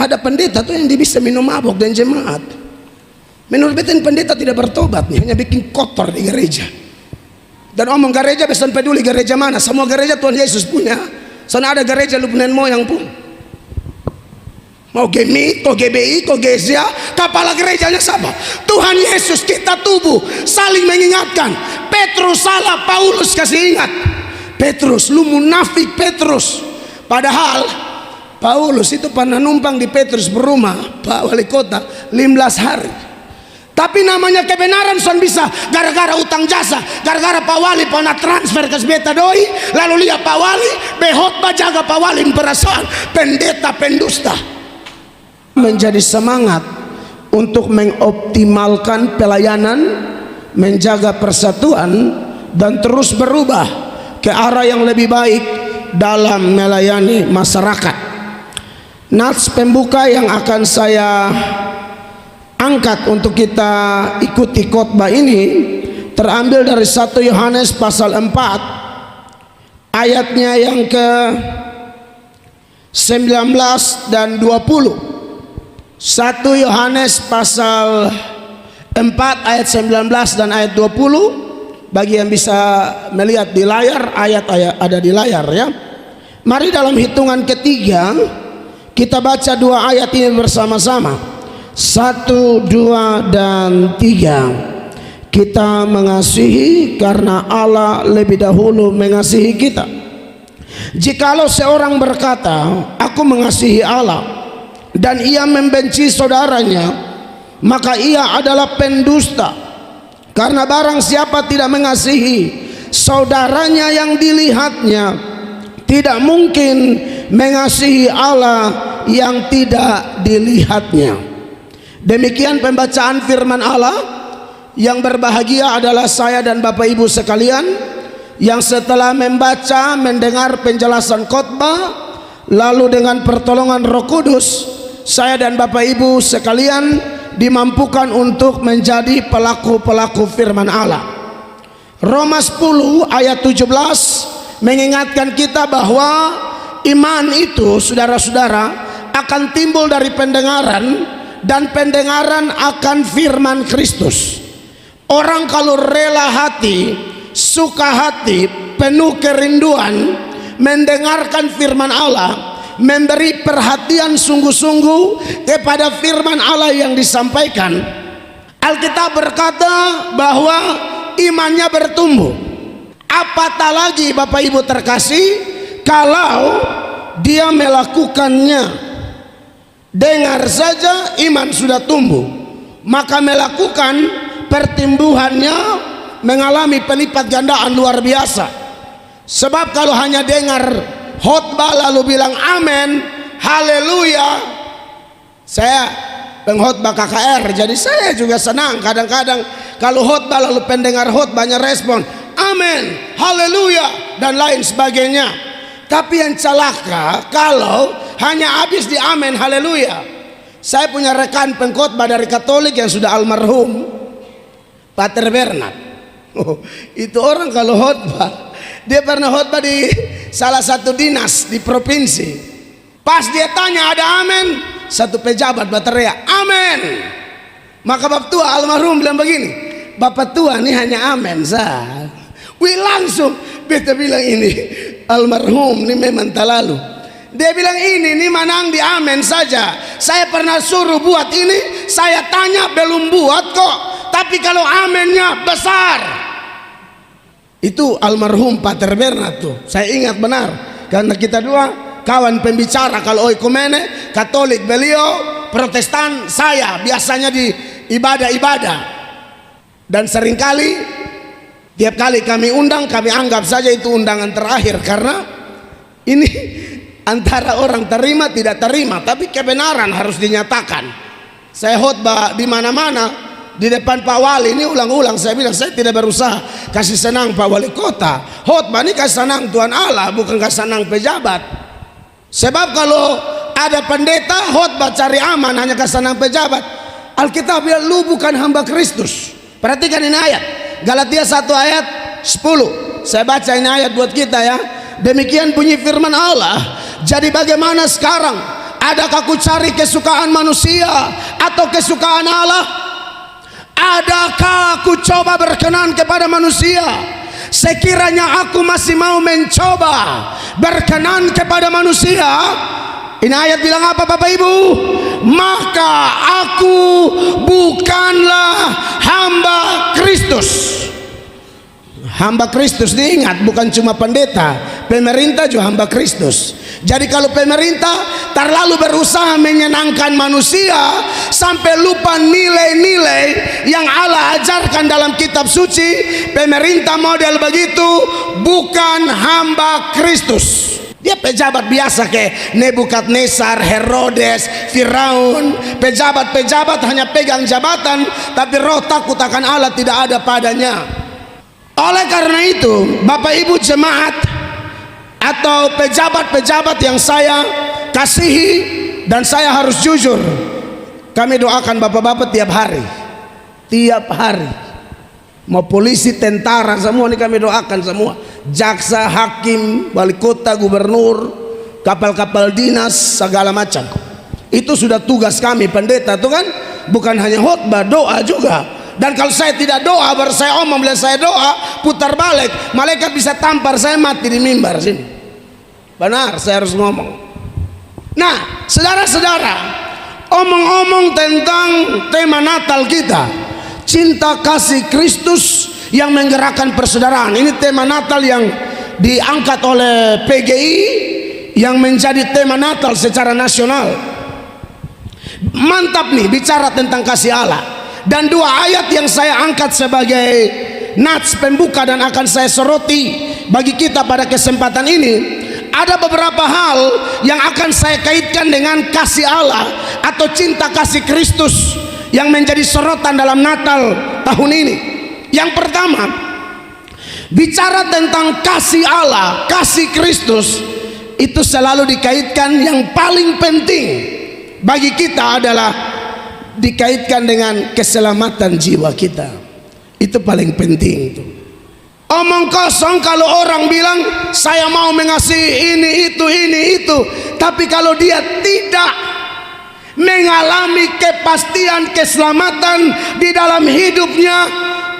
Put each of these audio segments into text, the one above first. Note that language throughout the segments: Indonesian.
Ada pendeta tuh yang dia bisa minum mabuk dan jemaat. Menurut beta pendeta tidak bertobat nih, hanya bikin kotor di gereja. Dan omong gereja besan peduli gereja mana, semua gereja Tuhan Yesus punya. Sana ada gereja lu punya moyang pun. Mau GMI, kok GBI, kok Gesia, kepala gerejanya sama. Tuhan Yesus, kita tubuh, saling mengingatkan. Petrus salah, Paulus kasih ingat. Petrus, lu munafik Petrus. Padahal Paulus itu pernah numpang di Petrus berumah Pak Wali Kota 15 hari. Tapi namanya kebenaran son bisa gara-gara utang jasa, gara-gara Pak Wali pernah transfer ke beta doi, lalu lihat Pak Wali behotba jaga Pak Wali perasaan pendeta pendusta. Menjadi semangat untuk mengoptimalkan pelayanan, menjaga persatuan dan terus berubah ke arah yang lebih baik dalam melayani masyarakat. Nats pembuka yang akan saya angkat untuk kita ikuti khotbah ini terambil dari 1 Yohanes pasal 4 ayatnya yang ke 19 dan 20. 1 Yohanes pasal 4 ayat 19 dan ayat 20. Bagi yang bisa melihat di layar, ayat ada di layar ya. Mari dalam hitungan ketiga kita baca 2 ayat ini bersama-sama. 1, 2, dan 3. Kita mengasihi karena Allah lebih dahulu mengasihi kita. Jikalau seorang berkata, aku mengasihi Allah, dan ia membenci saudaranya, maka ia adalah pendusta. Karena barang siapa tidak mengasihi saudaranya yang dilihatnya, tidak mungkin mengasihi Allah yang tidak dilihatnya. Demikian pembacaan firman Allah. Yang berbahagia adalah saya dan Bapak Ibu sekalian yang setelah membaca, mendengar penjelasan khotbah, lalu dengan pertolongan Roh Kudus, saya dan Bapak Ibu sekalian dimampukan untuk menjadi pelaku-pelaku firman Allah. Roma 10 ayat 17 mengingatkan kita bahwa iman itu, saudara-saudara, akan timbul dari pendengaran, dan pendengaran akan firman Kristus. Orang kalau rela hati, suka hati, penuh kerinduan mendengarkan firman Allah, memberi perhatian sungguh-sungguh kepada firman Allah yang disampaikan, Alkitab berkata bahwa imannya bertumbuh. Apatah lagi Bapak Ibu terkasih, kalau dia melakukannya. Dengar saja iman sudah tumbuh, maka melakukan pertumbuhannya mengalami pelipat gandaan luar biasa. Sebab kalau hanya dengar khotbah lalu bilang amin, haleluya. Saya pengkhotbah KKR, jadi saya juga senang kadang-kadang kalau khotbah lalu pendengar khotbahnya respon amin, haleluya dan lain sebagainya. Tapi yang celaka kalau hanya habis di amin, haleluya. Saya punya rekan pengkhotbah dari Katolik yang sudah almarhum, Pater Bernard. Itu orang kalau khotbah, dia pernah khotbah di salah satu dinas di provinsi. Pas dia tanya ada amin, satu pejabat berteriak amin. Maka Bapak Tua almarhum bilang begini, Bapak Tua ini hanya amin sah. Wih langsung beta bilang ini almarhum ini memang terlalu. Dia bilang ini menang di amin saja. Saya pernah suruh buat ini, saya tanya belum buat kok. Tapi kalau aminnya besar. Itu almarhum Pater Bernard tuh. Saya ingat benar karena kita dua kawan pembicara. Kalau oikumene Katolik beliau, Protestan saya biasanya di ibadah-ibadah. Dan seringkali tiap kali kami undang, kami anggap saja itu undangan terakhir karena ini antara orang terima tidak terima, tapi kebenaran harus dinyatakan. Saya khotbah di mana-mana di depan Pak Wali ini ulang-ulang saya bilang saya tidak berusaha kasih senang Pak Wali Kota. Khotbah ini kasih senang Tuhan Allah, bukan kasih senang pejabat. Sebab kalau ada pendeta khotbah cari aman hanya kasih senang pejabat, Alkitab bilang lu bukan hamba Kristus. Perhatikan ini ayat Galatia 1 ayat 10. Saya baca ini ayat buat kita ya. Demikian bunyi firman Allah. Jadi bagaimana sekarang? Adakah ku cari kesukaan manusia atau kesukaan Allah? Adakah aku coba berkenan kepada manusia? Sekiranya aku masih mau mencoba berkenan kepada manusia, ini ayat bilang apa Bapak Ibu? Maka aku bukanlah hamba Kristus. Hamba Kristus diingat, bukan cuma pendeta, pemerintah juga hamba Kristus. Jadi kalau pemerintah terlalu berusaha menyenangkan manusia sampai lupa nilai-nilai yang Allah ajarkan dalam kitab suci, pemerintah model begitu bukan hamba Kristus. Dia pejabat biasa kayak Nebukadnezar, Herodes, Firaun. Pejabat-pejabat hanya pegang jabatan, tapi roh takut akan Allah tidak ada padanya. Oleh karena itu, Bapak Ibu jemaat atau pejabat-pejabat yang saya kasihi dan saya harus jujur, kami doakan bapak-bapak tiap hari, mau polisi, tentara, semua ini kami doakan semua, jaksa, hakim, wali kota, gubernur, kapal-kapal dinas, segala macam. Itu sudah tugas kami pendeta tuh kan, bukan hanya khotbah, doa juga. Dan kalau saya tidak doa, baru saya omong, bila saya doa putar balik, malaikat bisa tampar saya mati di mimbar sini. Benar, saya harus ngomong. Nah, saudara-saudara, omong-omong tentang tema Natal kita, cinta kasih Kristus yang menggerakkan persaudaraan. Ini tema Natal yang diangkat oleh PGI, yang menjadi tema Natal secara nasional. Mantap nih bicara tentang kasih Allah. Dan dua ayat yang saya angkat sebagai nats pembuka dan akan saya soroti bagi kita pada kesempatan ini, ada beberapa hal yang akan saya kaitkan dengan kasih Allah atau cinta kasih Kristus yang menjadi sorotan dalam Natal tahun ini. Yang pertama, bicara tentang kasih Allah, kasih Kristus, itu selalu dikaitkan yang paling penting bagi kita adalah dikaitkan dengan keselamatan jiwa kita. Itu paling penting itu. Omong kosong kalau orang bilang saya mau mengasihi ini itu, tapi kalau dia tidak mengalami kepastian keselamatan di dalam hidupnya,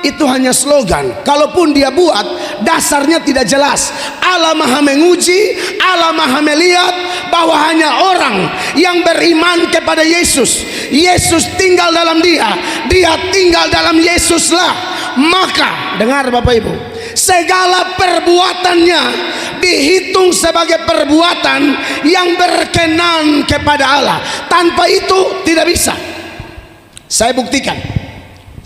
itu hanya slogan. Kalaupun dia buat, dasarnya tidak jelas. Allah maha menguji, Allah maha melihat bahwa hanya orang yang beriman kepada Yesus, Yesus tinggal dalam dia, dia tinggal dalam Yesuslah. Maka dengar Bapak Ibu, segala perbuatannya dihitung sebagai perbuatan yang berkenan kepada Allah. Tanpa itu tidak bisa. Saya buktikan.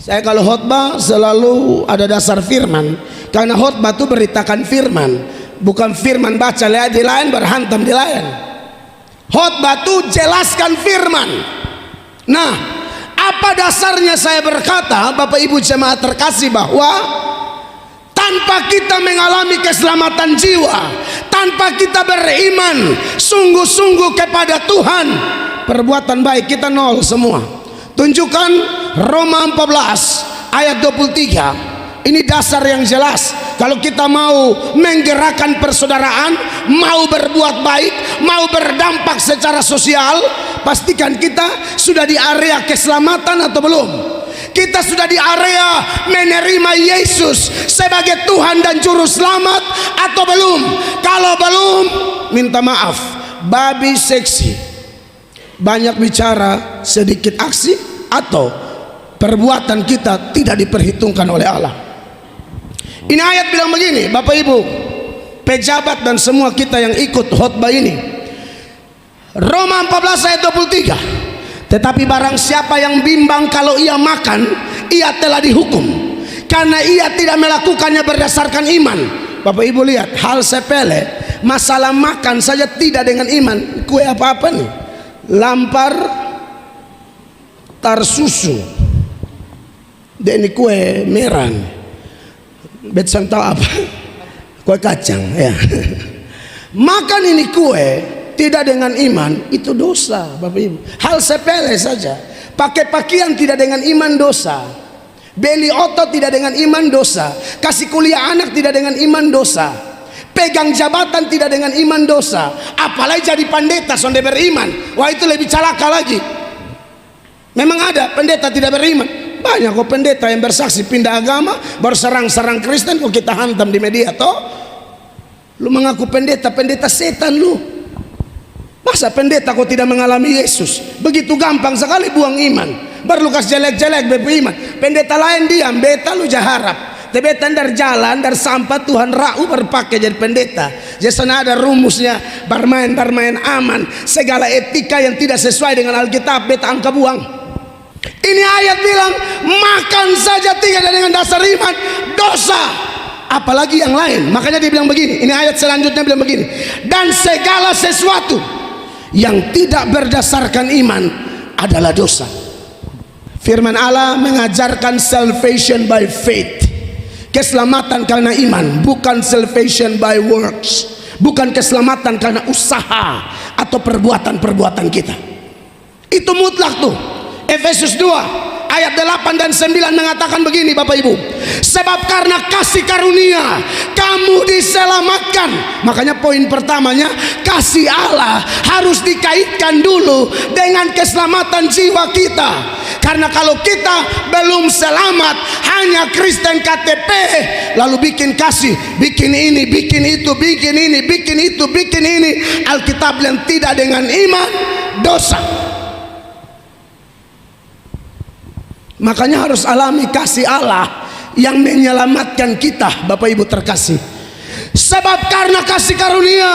Saya kalau khotbah selalu ada dasar firman, karena khotbah itu beritakan firman, bukan firman baca di lain berhantam di lain. Khotbah itu jelaskan firman. Nah, apa dasarnya saya berkata, Bapak Ibu jemaat terkasih, bahwa tanpa kita mengalami keselamatan jiwa, tanpa kita beriman sungguh-sungguh kepada Tuhan, perbuatan baik kita nol semua. Tunjukkan Roma 14 ayat 23. Ini dasar yang jelas. Kalau kita mau menggerakkan persaudaraan, mau berbuat baik, mau berdampak secara sosial, pastikan kita sudah di area keselamatan atau belum. Kita sudah di area menerima Yesus sebagai Tuhan dan Juru Selamat atau belum. Kalau belum, minta maaf, babi seksi, banyak bicara sedikit aksi, atau perbuatan kita tidak diperhitungkan oleh Allah. Ini ayat bilang begini, Bapak Ibu pejabat dan semua kita yang ikut khotbah ini, Roma 14 ayat 23. Tetapi barang siapa yang bimbang kalau ia makan, ia telah dihukum, karena ia tidak melakukannya berdasarkan iman. Bapak Ibu lihat, hal sepele, masalah makan saja tidak dengan iman. Kue apa-apa nih, lampar tar susu, dan ini kue merah, betsang tahu apa, kue kacang ya. Makan ini kue tidak dengan iman, itu dosa Bapak Ibu. Hal sepele saja, pakai pakaian tidak dengan iman dosa, beli otot tidak dengan iman dosa, kasih kuliah anak tidak dengan iman dosa, pegang jabatan tidak dengan iman dosa, apalagi jadi pendeta sonde beriman. Wah, itu lebih celaka lagi. Memang ada pendeta tidak beriman, banyak kok pendeta yang bersaksi pindah agama baru serang-serang Kristen, kok kita hantam di media toh. Lu mengaku pendeta, pendeta setan lu. Masa pendeta kok tidak mengalami Yesus? Begitu gampang sekali buang iman. Baru lu kasih jelek-jelek beriman. Pendeta lain diam, beta lu jaharap. Tebeta dari jalan, dari sampah Tuhan rau berpakai jadi pendeta. Jadi sana ada rumusnya, bermain aman. Segala etika yang tidak sesuai dengan Alkitab beta angka buang. Ini ayat bilang makan saja tidak dengan dasar iman, dosa. Apalagi yang lain. Makanya dia bilang begini. Ini ayat selanjutnya bilang begini. Dan segala sesuatu yang tidak berdasarkan iman adalah dosa. Firman Allah mengajarkan salvation by faith. Keselamatan karena iman, bukan salvation by works. Bukan keselamatan karena usaha atau perbuatan-perbuatan kita. Itu mutlak tuh. Efesus 2 ayat 8 dan 9 mengatakan begini Bapak Ibu. Sebab karena kasih karunia kamu diselamatkan. Makanya poin pertamanya, kasih Allah harus dikaitkan dulu dengan keselamatan jiwa kita. Karena kalau kita belum selamat, hanya Kristen KTP, lalu bikin kasih, bikin ini, bikin itu, bikin ini, bikin itu, bikin ini, Alkitab yang tidak dengan iman, dosa. Makanya harus alami kasih Allah yang menyelamatkan kita, Bapak Ibu terkasih. Sebab karena kasih karunia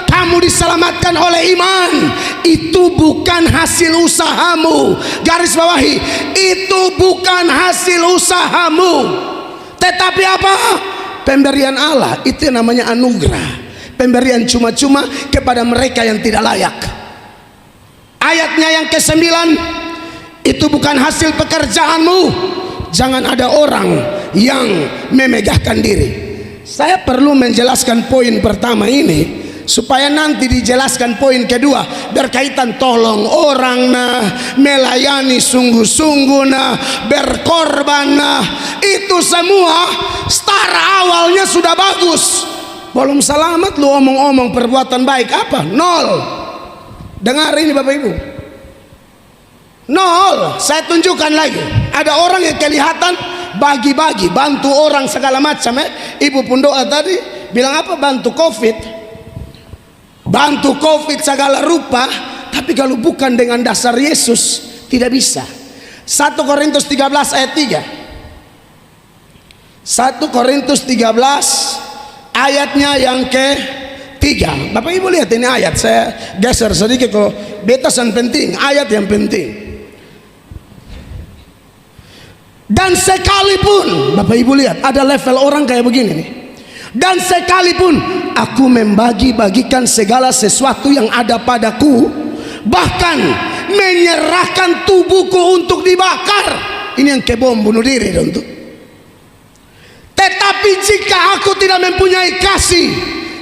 kamu diselamatkan oleh iman. Itu bukan hasil usahamu. Garis bawahi, itu bukan hasil usahamu, tetapi apa? Pemberian Allah. Itu yang namanya anugerah. Pemberian cuma-cuma kepada mereka yang tidak layak. Ayatnya yang ke-9, itu bukan hasil pekerjaanmu. Jangan ada orang yang memegahkan diri. Saya perlu menjelaskan poin pertama ini supaya nanti dijelaskan poin kedua berkaitan tolong orang nah, melayani sungguh-sungguh nah, berkorban nah. Itu semua start awalnya sudah bagus. Belum selamat lu omong-omong perbuatan baik apa? Nol. Dengar ini Bapak Ibu. Nol. Saya tunjukkan lagi. Ada orang yang kelihatan bagi-bagi, bantu orang segala macam. Ibu pun doa tadi bilang apa? Bantu COVID, bantu COVID segala rupa. Tapi kalau bukan dengan dasar Yesus tidak bisa. 1 Korintus 13 ayat 3. 1 Korintus 13 ayatnya yang ke-3. Bapak Ibu lihat ini ayat. Saya geser sedikit kok. Betasan penting, ayat yang penting. Dan sekalipun, Bapak Ibu lihat, ada level orang kayak begini nih. Dan sekalipun aku membagi-bagikan segala sesuatu yang ada padaku, bahkan menyerahkan tubuhku untuk dibakar. Ini yang kebom bunuh diri dong tuh. Tetapi jika aku tidak mempunyai kasih,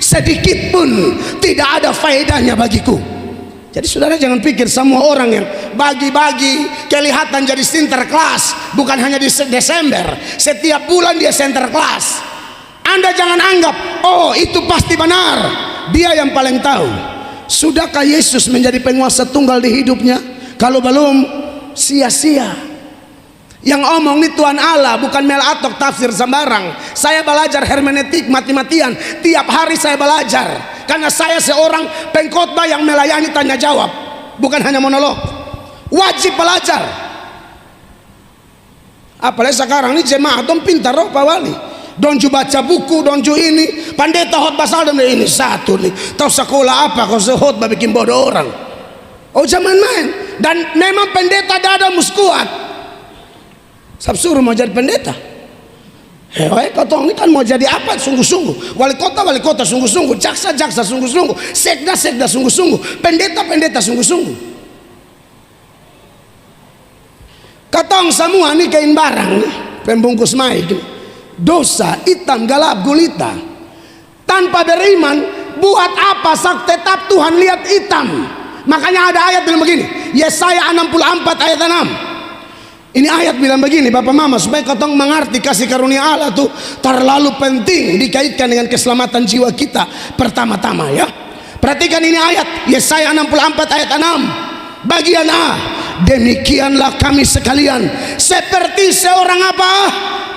sedikit pun tidak ada faedahnya bagiku. Jadi saudara jangan pikir semua orang yang bagi-bagi kelihatan jadi sinterklas. Bukan hanya di Desember, setiap bulan dia sinterklas. Anda jangan anggap, oh itu pasti benar, dia yang paling tahu. Sudahkah Yesus menjadi penguasa tunggal di hidupnya? Kalau belum, sia-sia. Yang omong ini Tuhan Allah, bukan Mel Atok tafsir sembarang. Saya belajar hermeneutik mati-matian, tiap hari saya belajar. Karena saya seorang pengkhotbah yang melayani tanya jawab, bukan hanya monolog. Wajib belajar. Apalagi sekarang ini jemaah dong pintar roh Pak Wali. Donju baca buku, donju ini. Pendeta khotbah salam ini satu nih. Tahu sekolah apa kau khotbah bikin bodoh orang. Oh jangan main. Dan memang pendeta dada muskuat. Suruh mau jadi pendeta. Kotong ini kan mau jadi apa sungguh-sungguh. Wali kota sungguh-sungguh. Jaksa sungguh-sungguh. Sekda sungguh-sungguh. Pendeta sungguh-sungguh. Katong semua ini kain barang nih, pembungkus maik. Dosa hitam galap gulita. Tanpa beriman, buat apa sak tetap Tuhan lihat hitam. Makanya ada ayat bilang begini, Yesaya 64 ayat 6. Ini ayat bilang begini, Bapak Mama, supaya kotong mengerti kasih karunia Allah tuh terlalu penting dikaitkan dengan keselamatan jiwa kita pertama-tama ya. Perhatikan ini ayat Yesaya 64 ayat 6 bagian A. Demikianlah kami sekalian seperti seorang apa?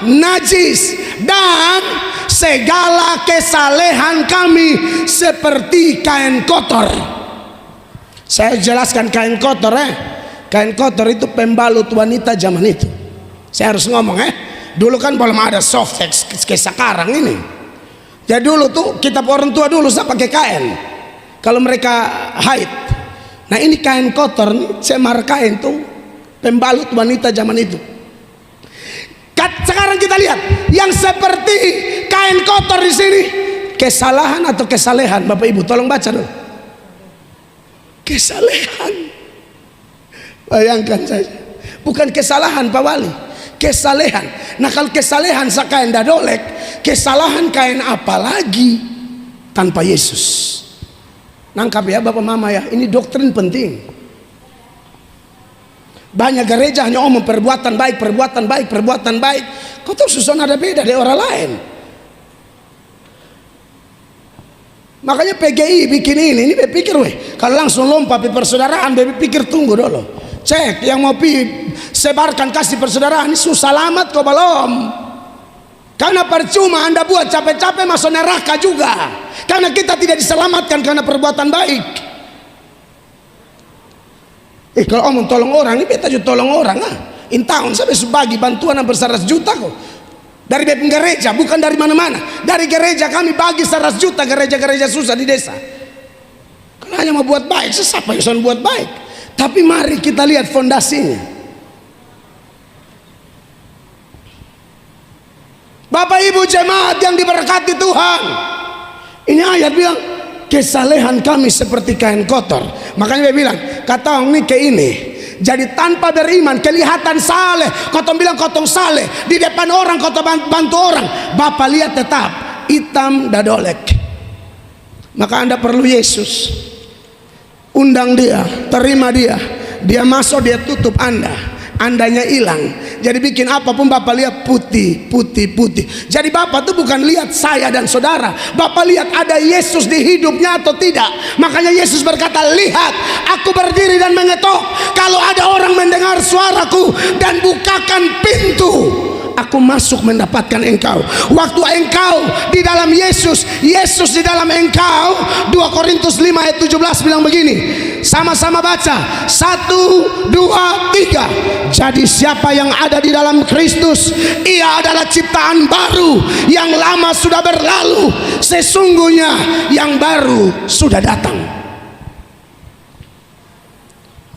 Najis, dan segala kesalehan kami seperti kain kotor. Saya jelaskan kain kotor Kain kotor itu pembalut wanita zaman itu. Saya harus ngomong dulu kan belum ada softsex kayak sekarang ini. Jadi dulu tuh kitab orang tua dulu saya pakai kain kalau mereka haid. Nah ini kain kotor nih, semar kain tuh pembalut wanita zaman itu. Sekarang kita lihat yang seperti kain kotor di sini, kesalahan atau kesalehan. Bapak Ibu tolong baca dulu. Kesalehan. Bayangkan saja, bukan kesalahan Pak Wali, kesalehan. Nah kalau kesalehan kain dadolek, kesalahan kain apa lagi tanpa Yesus? Nangkap ya Bapak Mama ya, ini doktrin penting. Banyak gereja hanya omong perbuatan baik, perbuatan baik, perbuatan baik. Kau tahu susun ada beda dari orang lain. Makanya PGI bikin ini berpikir kalau langsung lompat di persaudaraan, berpikir tunggu dulu. Cek yang mau sebarkan kasih persaudaraan ini susah amat kok belum. Karena percuma Anda buat capek-capek masuk neraka juga. Karena kita tidak diselamatkan karena perbuatan baik. Kalau omong tolong orang, ini beta juga tolong orang Intahun sampai sebagi bantuan hampir 100 juta kok. Dari gereja, bukan dari mana-mana. Dari gereja kami bagi 100 juta gereja-gereja susah di desa. Karena hanya mau buat baik, siapa yang buat baik? Tapi mari kita lihat fondasinya. Bapak Ibu jemaat yang diberkati Tuhan, ini ayat bilang kesalehan kami seperti kain kotor. Makanya dia bilang kata ini ke ini. Jadi tanpa beriman kelihatan saleh. Kotong bilang kotong saleh di depan orang, kotong bantu orang. Bapak lihat tetap hitam dadolek. Maka Anda perlu Yesus. Undang dia, terima dia. Dia masuk, dia tutup Anda. Andanya hilang. Jadi bikin apapun Bapak lihat putih, putih, putih. Jadi Bapak tuh bukan lihat saya dan saudara. Bapak lihat ada Yesus di hidupnya atau tidak. Makanya Yesus berkata, lihat aku berdiri dan mengetok. Kalau ada orang mendengar suaraku dan bukakan pintu, aku masuk mendapatkan engkau. Waktu engkau di dalam Yesus, Yesus di dalam engkau. 2 Korintus 5 ayat 17 bilang begini. Sama-sama baca. 1, 2, 3. Jadi siapa yang ada di dalam Kristus, ia adalah ciptaan baru. Yang lama sudah berlalu, sesungguhnya yang baru sudah datang.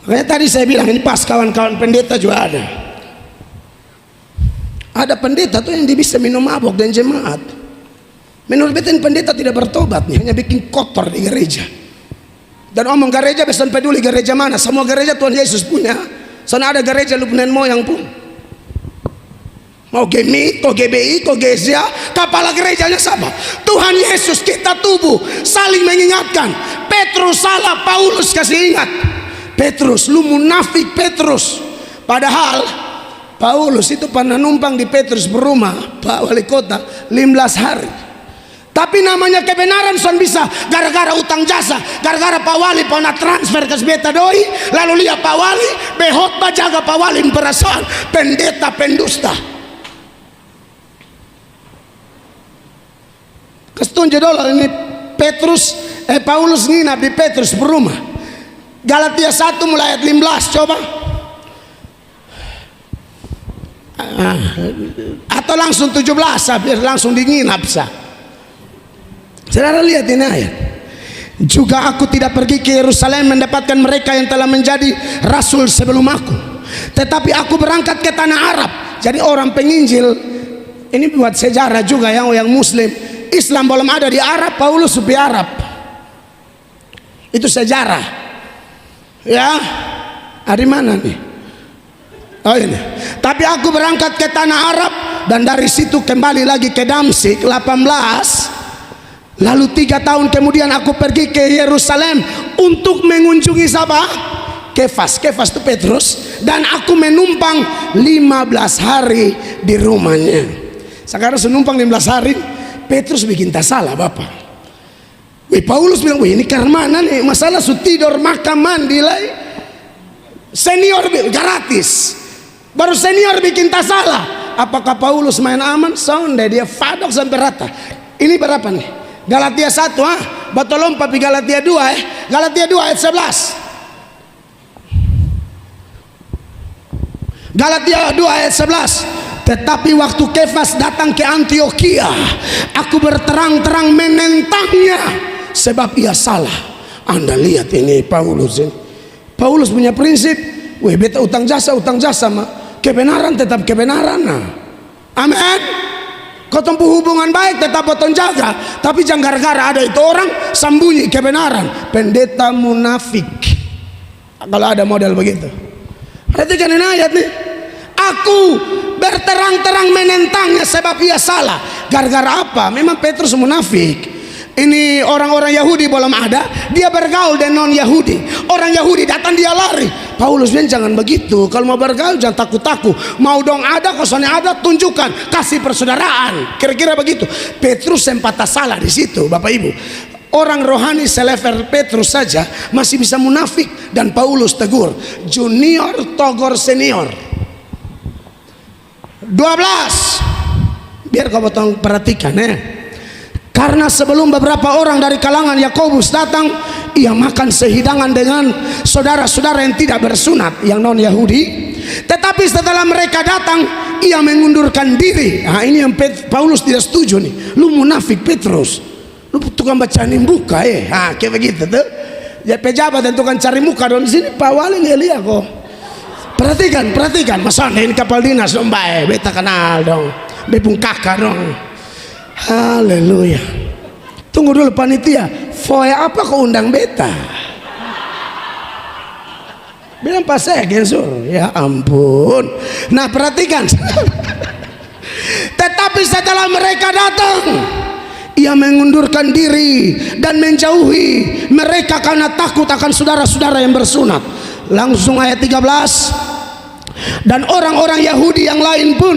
Makanya tadi saya bilang ini pas kawan-kawan pendeta juga ada. Ada pendeta tuh yang dia bisa minum mabuk dan jemaat. Menurut beta pendeta tidak bertobat nih, hanya bikin kotor di gereja. Dan omong gereja besan peduli gereja mana, semua gereja Tuhan Yesus punya. Sana ada gereja lu punya moyang pun. Mau GMI, kau GBI, kau Gezia, kepala gerejanya sama. Tuhan Yesus kita tubuh, saling mengingatkan. Petrus salah, Paulus kasih ingat. Petrus, lu munafik Petrus. Padahal Paulus itu pernah numpang di Petrus berumah Pak Wali Kota 15 hari. Tapi namanya kebenaran son bisa gara-gara utang jasa, gara-gara Pak Wali pernah transfer ke beta doi, lalu lihat Pak Wali behotba jaga Pak Wali perasaan pendeta pendusta. Kesetunjuk dulu ini Paulus nginap di Petrus berumah. Galatia 1 mulai ayat 15 coba. Atau langsung 17 biar langsung dinginap sah. Saudara lihat ini ayat. Juga aku tidak pergi ke Yerusalem mendapatkan mereka yang telah menjadi rasul sebelum aku, tetapi aku berangkat ke tanah Arab. Jadi orang penginjil ini buat sejarah juga yang muslim. Islam belum ada di Arab, Paulus di Arab. Itu sejarah. Ya, dari mana nih? Oh ini. Tapi aku berangkat ke tanah Arab dan dari situ kembali lagi ke Damsyik 18. Lalu 3 tahun kemudian aku pergi ke Yerusalem untuk mengunjungi siapa? Kefas itu Petrus, dan aku menumpang 15 hari di rumahnya. Sekarang senumpang 15 hari, Petrus bikin tak salah Bapak. Paulus bilang, ini karena mana nih masalah su tidur makan mandi lah. Senior gratis, baru senior bikin tak salah. Apakah Paulus main aman? Sonde dia fadok sampai rata. Ini berapa nih? Galatia 1 betul lompat di Galatia 2 Galatia 2 ayat 11. Galatia 2 ayat 11. Tetapi waktu Kefas datang ke Antiokhia, aku berterang-terang menentangnya sebab ia salah. Anda lihat ini Paulus ini. Paulus punya prinsip, beta utang jasa mah kebenaran tetap kebenaran. Amin. Kau tempuh hubungan baik tetap potong jaga, tapi jangan gara-gara ada itu orang sembunyi kebenaran. Pendeta munafik. Kalau ada model begitu. Perhatikan ini ayat nih. Aku berterang-terang menentangnya sebab ia salah. Gara-gara apa? Memang Petrus munafik. Ini orang-orang Yahudi belum ada, dia bergaul dengan non-Yahudi. Orang Yahudi datang dia lari. Paulus bilang jangan begitu. Kalau mau bergaul jangan takut-takut. Mau dong ada, kosongnya ada, tunjukkan, kasih persaudaraan. Kira-kira begitu. Petrus sempat salah di situ, Bapak Ibu. Orang rohani selevel Petrus saja masih bisa munafik, dan Paulus tegur, junior togor senior. 12. Biar kau potong perhatikan Karena sebelum beberapa orang dari kalangan Yakobus datang, ia makan sehidangan dengan saudara-saudara yang tidak bersunat, yang non Yahudi. Tetapi setelah mereka datang, ia mengundurkan diri. Nah, ini yang Paulus tidak setuju nih. Lu munafik Petrus. Lu tukang bacaan buka kayak begitu tuh. Ya pejabat dan tukang cari muka dong di sini. Pak Wali lihat kok. Perhatikan. Masa ini kapal dinas dong, beta kenal dong. Bepung kakak dong. Haleluya. Tunggu dulu panitia. Foya apa kau undang beta? Bilang pas saya gensur. Ya ampun. Nah perhatikan. Tetapi setelah mereka datang, ia mengundurkan diri dan menjauhi mereka karena takut akan saudara-saudara yang bersunat. Langsung ayat 13. Dan orang-orang Yahudi yang lain pun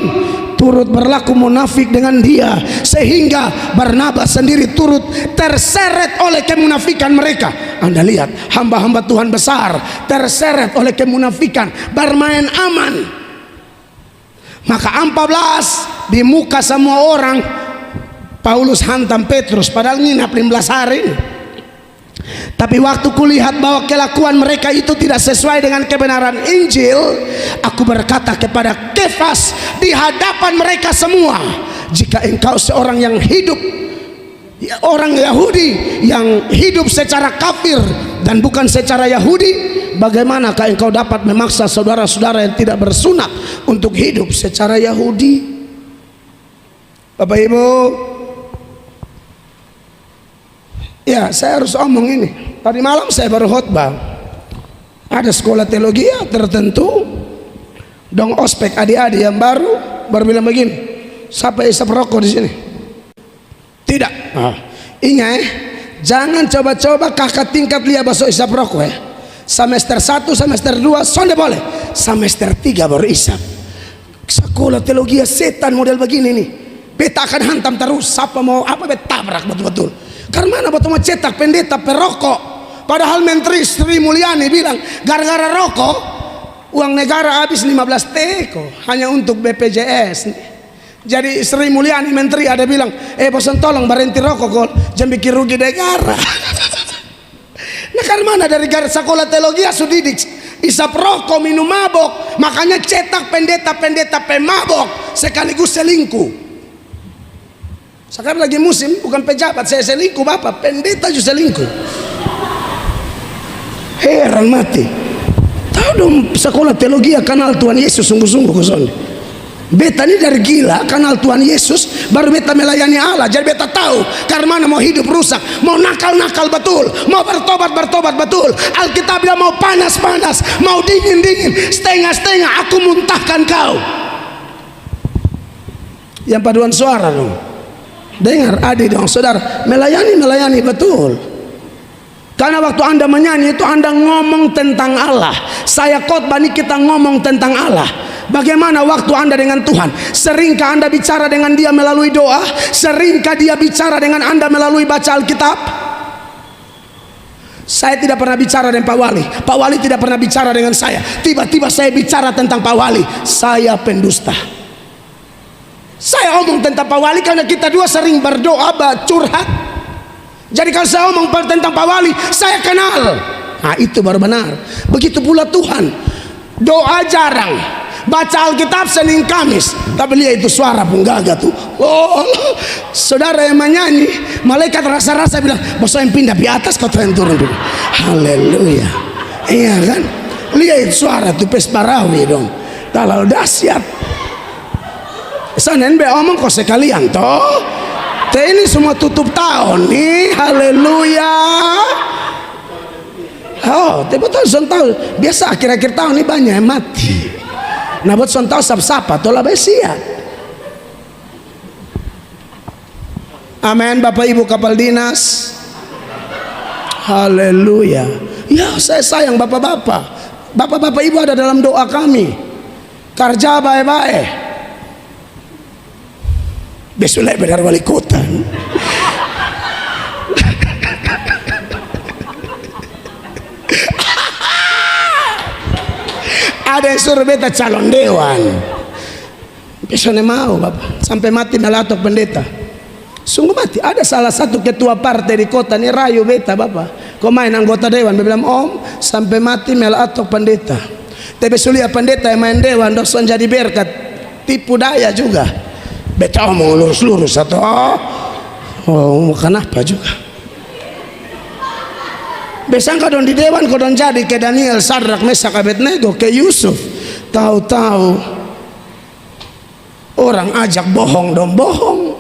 turut berlaku munafik dengan dia, sehingga Barnabas sendiri turut terseret oleh kemunafikan mereka. Anda lihat hamba-hamba Tuhan besar terseret oleh kemunafikan, bermain aman. Maka 14 di muka semua orang Paulus hantam Petrus, padahal nginap 15 hari. Tapi waktu kulihat bahwa kelakuan mereka itu tidak sesuai dengan kebenaran Injil, aku berkata kepada Kefas di hadapan mereka semua, jika engkau seorang yang hidup, orang Yahudi yang hidup secara kafir dan bukan secara Yahudi, bagaimanakah engkau dapat memaksa saudara-saudara yang tidak bersunat untuk hidup secara Yahudi? Bapak Ibu, ya saya harus omong ini. Tadi malam saya baru khotbah. Ada sekolah teologi tertentu, dong ospek adik-adik yang baru bilang begini, siapa isap rokok di sini? Tidak. Ingat jangan coba-coba kakak tingkat lihat bakso isap rokok Semester 1, semester 2 sonde boleh. Semester 3 baru isap. Sekolah teologi setan model begini nih. Beta akan hantam terus. Siapa mau apa beta tabrak betul-betul. Karena mana betul mau cetak pendeta perokok. Padahal Menteri Sri Mulyani bilang gara-gara rokok uang negara habis 15 teko hanya untuk BPJS. Jadi Sri Mulyani Menteri ada bilang, bosan tolong berhenti rokok kok, jangan bikin rugi negara. Nah karena mana dari sekolah teologi sudah didik isap rokok, minum mabok, makanya cetak pendeta-pendeta pemabok sekaligus selingkuh. Sekarang lagi musim bukan pejabat saya selingkuh, bapak pendeta juga selingkuh. Heran mati. Tahu dong sekolah teologi kenal Tuhan Yesus sungguh-sungguh kosong. Beta ini dari gila kenal Tuhan Yesus, baru beta melayani Allah. Jadi beta tahu karena mana mau hidup rusak, mau nakal-nakal betul, mau bertobat betul. Alkitab bilang mau panas-panas, mau dingin-dingin, setengah-setengah aku muntahkan kau. Yang paduan suara dong. Dengar adik dong saudara, melayani betul. Karena waktu Anda menyanyi itu Anda ngomong tentang Allah. Saya khotbah ini kita ngomong tentang Allah. Bagaimana waktu Anda dengan Tuhan? Seringkah Anda bicara dengan Dia melalui doa? Seringkah Dia bicara dengan Anda melalui baca Alkitab? Saya tidak pernah bicara dengan Pak Wali. Pak Wali tidak pernah bicara dengan saya. Tiba-tiba saya bicara tentang Pak Wali. Saya pendusta. Saya omong tentang Pak Wali karena kita dua sering berdoa, curhat. Jadi kalau saya omong tentang Pak Wali, saya kenal. Nah itu baru benar. Begitu pula Tuhan. Doa jarang, baca Alkitab Senin Kamis. Tapi lihat itu suara penggagah tuh. Oh, saudara yang menyanyi, malaikat rasa-rasa bilang, bos yang pindah di atas, kau yang turun dulu. Haleluya. Iya kan? Lihat itu suara tuh pes barawi dong. Kalau dahsyat. Senin be omong kau sekalian toh. Ini semua tutup tahun nih, haleluya. Oh, betul son tahu. Biasa akhir-akhir tahun ini banyak yang mati. Nah buat son tahu sapa tola besia. Amin, Bapak Ibu kapal dinas. Haleluya. Ya saya sayang bapak-bapak. Bapak-bapak Ibu ada dalam doa kami. Kerja baik-baik. Besok lagi benar wali kota. Ada yang suruh beta calon dewan. Besoknya mau Bapak. Sampai mati melatok pendeta. Sungguh mati. Ada salah satu ketua partai di kota ini rayu beta Bapak. Kau main anggota dewan. Dia bilang om sampai mati melatok pendeta. Tapi sulia pendeta yang main dewan dosan jadi berkat. Tipu daya juga. Beta omong lurus-lurus atau kenapa juga? Besang kadon di dewan kadon jadi ke Daniel, Sadrak, Mesak, Abednego, ke Yusuf. Tahu-tahu orang ajak bohong dong bohong.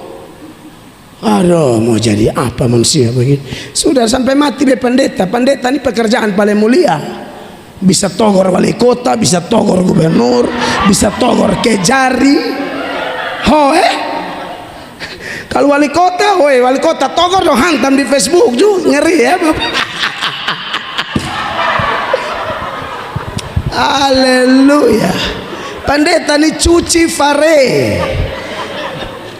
Aduh mau jadi apa manusia begini? Sudah sampai mati be pendeta. Pendeta ini pekerjaan paling mulia. Bisa togor wali kota, bisa togor gubernur, bisa togor kejari. Kalau wali kota, wali kota togor dong hantam di Facebook juga ngeri ya Bapak. Haleluya. Pendeta ini cuci fare.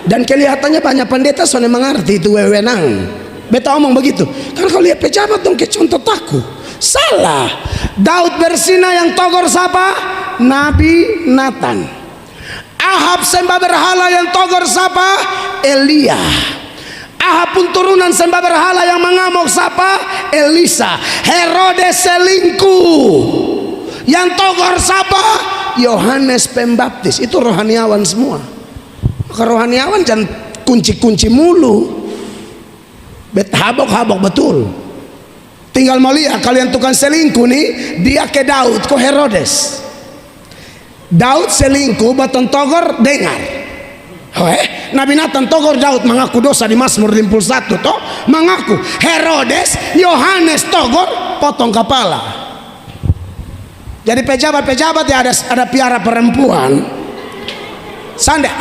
Dan kelihatannya banyak pendeta soalnya mengerti itu wewenang. Beta omong begitu. Kan kalau lihat pejabat dong ke contoh taku. Salah. Daud bersina yang togor siapa? Nabi Nathan. Ahab sembah berhala yang togor siapa? Elia. Ahab pun turunan sembah berhala yang mengamuk siapa? Elisa. Herodes selingkuh yang togor siapa? Yohanes Pembaptis. Itu rohaniawan semua. Maka rohaniawan jangan kunci-kunci mulu. Habok-habok betul. Tinggal mau lihat kalian tukang selingkuh nih, dia ke Daud ke Herodes. Daud selingkuh, baton togor dengar. Nabi Nathan togor Daud mengaku dosa di Mazmur 51 toh mengaku. Herodes Yohanes togor potong kepala. Jadi pejabat-pejabat ya ada piara perempuan.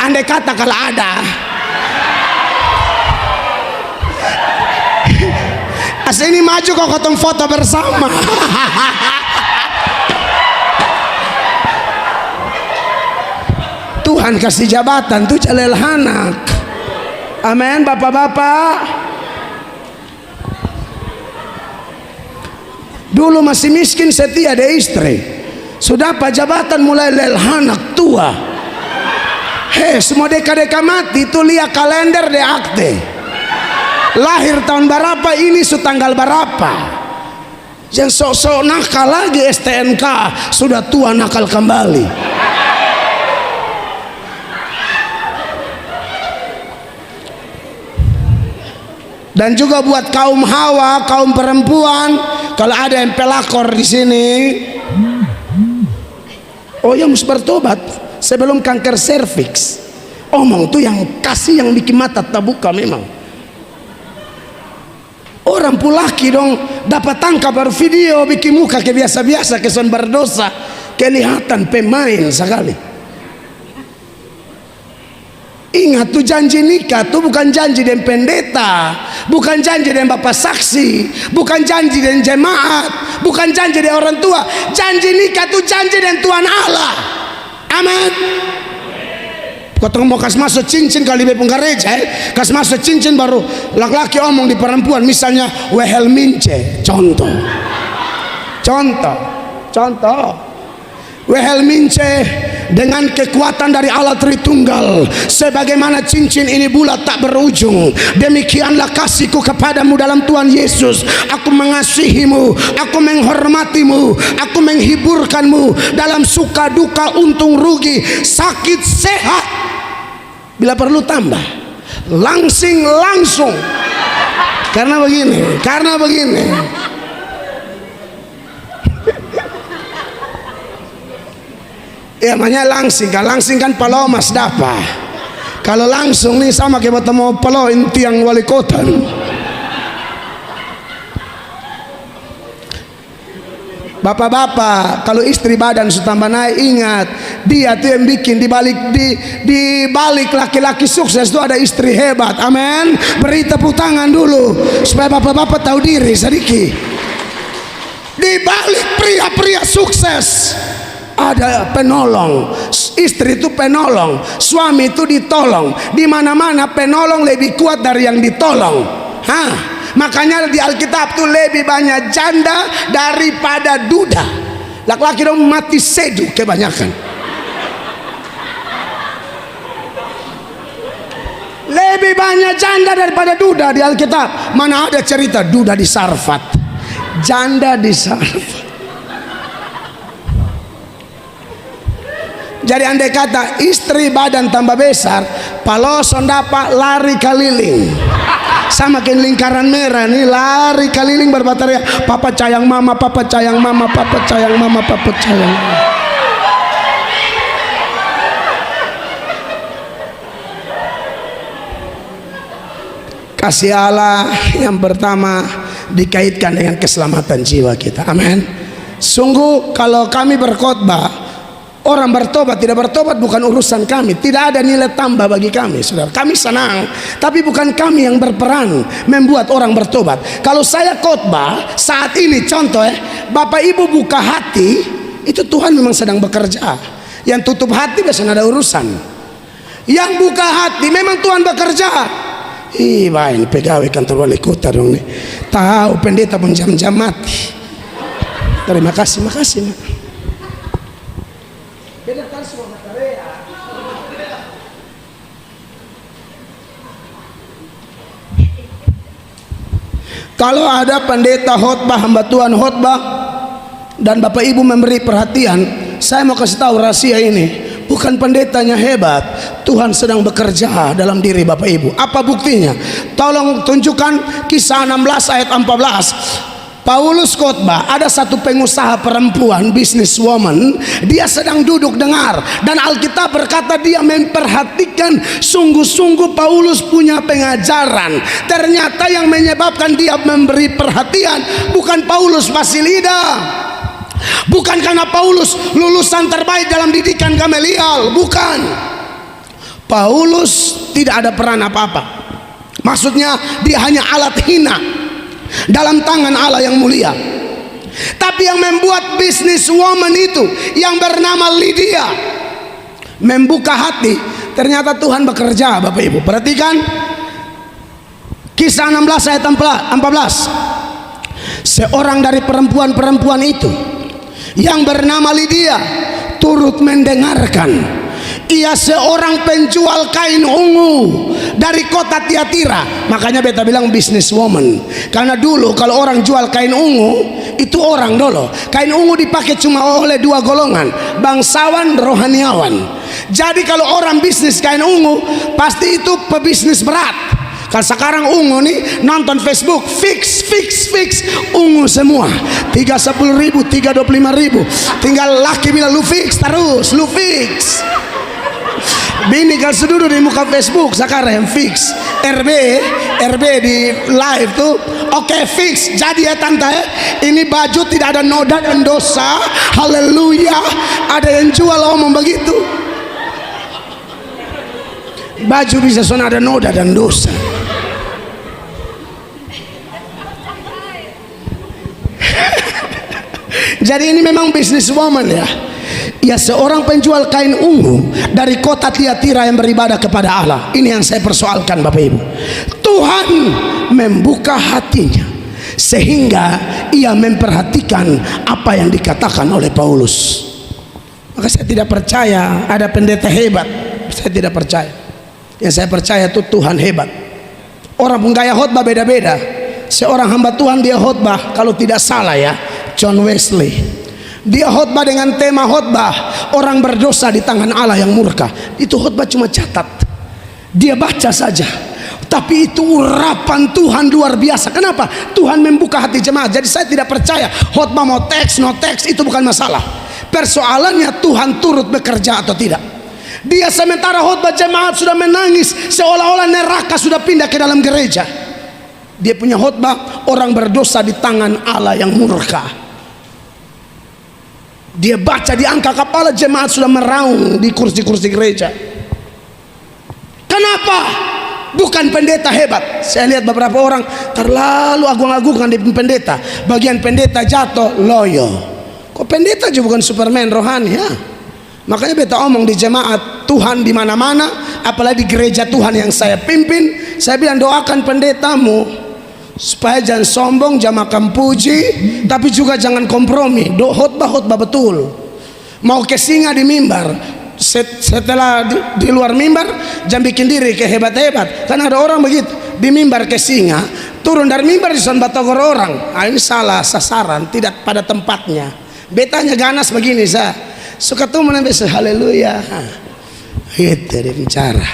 Andai kata kalau ada asli ini maju kok potong foto bersama. Tuhan kasih jabatan tuh calel anak. Amin bapak-bapak. Dulu masih miskin setia ada istri. Sudah apa jabatan mulai lel anak tua. Semua deka-deka mati itu lihat kalender de akte. Lahir tahun berapa ini tanggal berapa. Jangan sok-sok nakal lagi STNK sudah tua nakal kembali. Dan juga buat kaum hawa, kaum perempuan, kalau ada yang pelakor di sini, yang mesti bertobat sebelum kanker serviks. Omong tuh yang kasih yang bikin mata terbuka memang. Orang pulaki dong dapat tangkap baru video bikin muka ke biasa-biasa kesan berdosa, kelihatan pemain sekali. Ingat tuh, janji nikah tuh bukan janji dengan pendeta, bukan janji dengan bapak saksi, bukan janji dengan jemaat, bukan janji dengan orang tua. Janji nikah tuh janji dengan Tuhan Allah. Amin. Kau mau kasih masuk cincin kali bepung gereja, kasih masuk cincin baru laki-laki omong di perempuan, misalnya wehel mince, contoh. Wehel mince dengan kekuatan dari Allah Tritunggal, sebagaimana cincin ini bulat tak berujung, demikianlah kasihku kepadamu dalam Tuhan Yesus. Aku mengasihimu, aku menghormatimu, aku menghiburkanmu dalam suka duka, untung rugi, sakit sehat, bila perlu tambah, langsing langsung. Karena begini ya, namanya langsing kan palomas dapa. Kalau langsung nih sama kayak bertemu palo tiang wali kota. Bapak-bapak, kalau istri badan sudah tambah naik, ingat dia tuh yang bikin di balik laki-laki sukses itu ada istri hebat. Amin. Beri tepuk tangan dulu supaya bapak-bapak tahu diri sedikit. Di balik pria-pria sukses ada penolong. Istri itu penolong, suami itu ditolong. Di mana-mana penolong lebih kuat dari yang ditolong. Makanya di Alkitab tuh lebih banyak janda daripada duda. Laki-laki dong mati sedu kebanyakan. Lebih banyak janda daripada duda di Alkitab. Mana ada cerita duda di Sarfat, janda di Sarfat. Jadi andai kata istri badan tambah besar, paloson dapat lari keliling, sama kayak lingkaran merah nih, lari keliling berbateria, papa sayang mama, papa sayang mama, papa sayang mama, papa sayang mama. Kasih Allah yang pertama dikaitkan dengan keselamatan jiwa kita. Amin. Sungguh kalau kami berkhotbah, orang bertobat tidak bertobat bukan urusan kami, tidak ada nilai tambah bagi kami, saudara. Kami senang, tapi bukan kami yang berperan membuat orang bertobat. Kalau saya khotbah saat ini, contoh Bapak Ibu buka hati, itu Tuhan memang sedang bekerja. Yang tutup hati biasanya ada urusan. Yang buka hati memang Tuhan bekerja. Ini pegawai kantor wali kota dong nih, tahu pendeta pun jam-jam mati. Terima kasih, makasih. Kalau ada pendeta khotbah, hamba Tuhan khotbah, dan Bapak Ibu memberi perhatian, saya mau kasih tahu rahasia ini. Bukan pendetanya hebat, Tuhan sedang bekerja dalam diri Bapak Ibu. Apa buktinya? Tolong tunjukkan Kisah 16 ayat 14. Paulus khotbah, ada satu pengusaha perempuan, businesswoman, dia sedang duduk dengar, dan Alkitab berkata dia memperhatikan sungguh-sungguh Paulus punya pengajaran. Ternyata yang menyebabkan dia memberi perhatian bukan Paulus Basilida, bukan karena Paulus lulusan terbaik dalam didikan Gamaliel, bukan. Paulus tidak ada peran apa-apa. Maksudnya dia hanya alat hina dalam tangan Allah yang mulia. Tapi yang membuat businesswoman itu yang bernama Lydia membuka hati, ternyata Tuhan bekerja. Bapak Ibu perhatikan Kisah 16 ayat 14. Seorang dari perempuan-perempuan itu yang bernama Lydia turut mendengarkan. Ia seorang penjual kain ungu dari kota Tiatira. Makanya beta bilang businesswoman, karena dulu kalau orang jual kain ungu itu orang dulu. Kain ungu dipakai cuma oleh dua golongan, bangsawan, rohaniawan. Jadi kalau orang bisnis kain ungu pasti itu pebisnis berat. Kalau sekarang ungu nih nonton Facebook, fix ungu semua, 30.000, 25.000. Tinggal laki bilang lu fix terus, lu fix. Bini kalau seduduh di muka Facebook sekarang fix. RB di live tuh, oke, fix. Jadi ya tante, ini baju tidak ada noda dan dosa. Haleluya. Ada yang jual omong begitu. baju bisa sono ada noda dan dosa. Jadi ini memang business woman ya. Ya, seorang penjual kain ungu dari kota Tiatira yang beribadah kepada Allah. Ini yang saya persoalkan Bapak Ibu. Tuhan membuka hatinya sehingga ia memperhatikan apa yang dikatakan oleh Paulus. Maka saya tidak percaya ada pendeta hebat. Saya tidak percaya. Yang saya percaya itu Tuhan hebat. Orang penggaya khotbah beda-beda. Seorang hamba Tuhan dia khotbah, kalau tidak salah ya, John Wesley. Dia khotbah dengan tema khotbah orang berdosa di tangan Allah yang murka. Itu khotbah cuma catat. Dia baca saja. Tapi itu urapan Tuhan luar biasa. Kenapa? Tuhan membuka hati jemaat. Jadi saya tidak percaya khotbah mau teks, no teks itu bukan masalah. Persoalannya Tuhan turut bekerja atau tidak. Dia sementara khotbah jemaat sudah menangis seolah-olah neraka sudah pindah ke dalam gereja. Dia punya khotbah orang berdosa di tangan Allah yang murka. Dia baca di angka kepala jemaat sudah meraung di kursi-kursi gereja. Kenapa? Bukan pendeta hebat. Saya lihat beberapa orang terlalu agung-agungkan di pendeta. Bagian pendeta jatuh loyo. Kok pendeta juga bukan Superman rohani ya? Makanya beta omong di jemaat Tuhan di mana-mana, apalagi di gereja Tuhan yang saya pimpin. Saya bilang doakan pendetamu supaya jangan sombong, jangan makan puji, tapi juga jangan kompromi. Khotbah betul. Mau ke singa di mimbar, setelah di luar mimbar jangan bikin diri ke hebat-hebat. Karena ada orang begitu, di mimbar ke singa, turun dari mimbar disan batagor orang. Ini salah sasaran, tidak pada tempatnya. Betanya ganas begini saya suka tuh menembus haleluya. Itu dia bicara.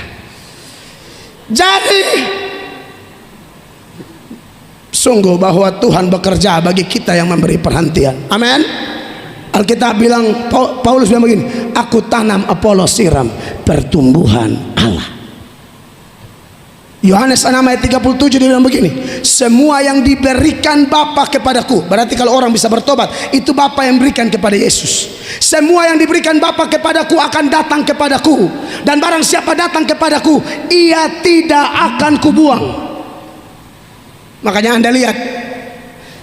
Jadi sungguh bahwa Tuhan bekerja bagi kita yang memberi perhatian. Amin. Alkitab bilang, Paulus bilang begini, aku tanam, Apolos siram, pertumbuhan Allah. Yohanes 6 ayat 37 dia bilang begini, semua yang diberikan Bapa kepadaku. Berarti kalau orang bisa bertobat, itu Bapa yang berikan kepada Yesus. Semua yang diberikan Bapa kepadaku akan datang kepadaku, dan barang siapa datang kepadaku, ia tidak akan kubuang. Makanya Anda lihat,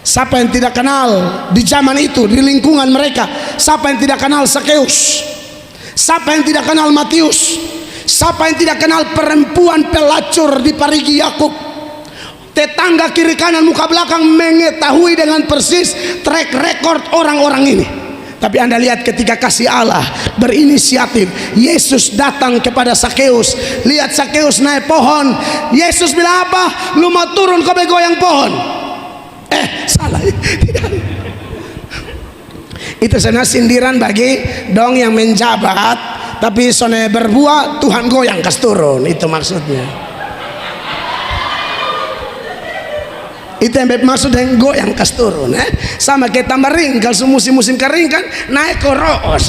siapa yang tidak kenal di zaman itu, di lingkungan mereka, siapa yang tidak kenal Sakeus, siapa yang tidak kenal Matius, siapa yang tidak kenal perempuan pelacur di parigi Yakub. Tetangga kiri kanan muka belakang mengetahui dengan persis track record orang-orang ini. Tapi Anda lihat ketika kasih Allah berinisiatif, Yesus datang kepada Sakeus. Lihat Sakeus naik pohon, Yesus bilang apa? Lu mau turun kau goyang pohon? Salah. Itu sebenarnya sindiran bagi dong yang menjabat, tapi sone berbuah Tuhan goyang kas turun. Itu maksudnya. Itu yang maksud yang goyang kas turun. Sama kayak tambaring kalau musim-musim kering kan naik ke roos.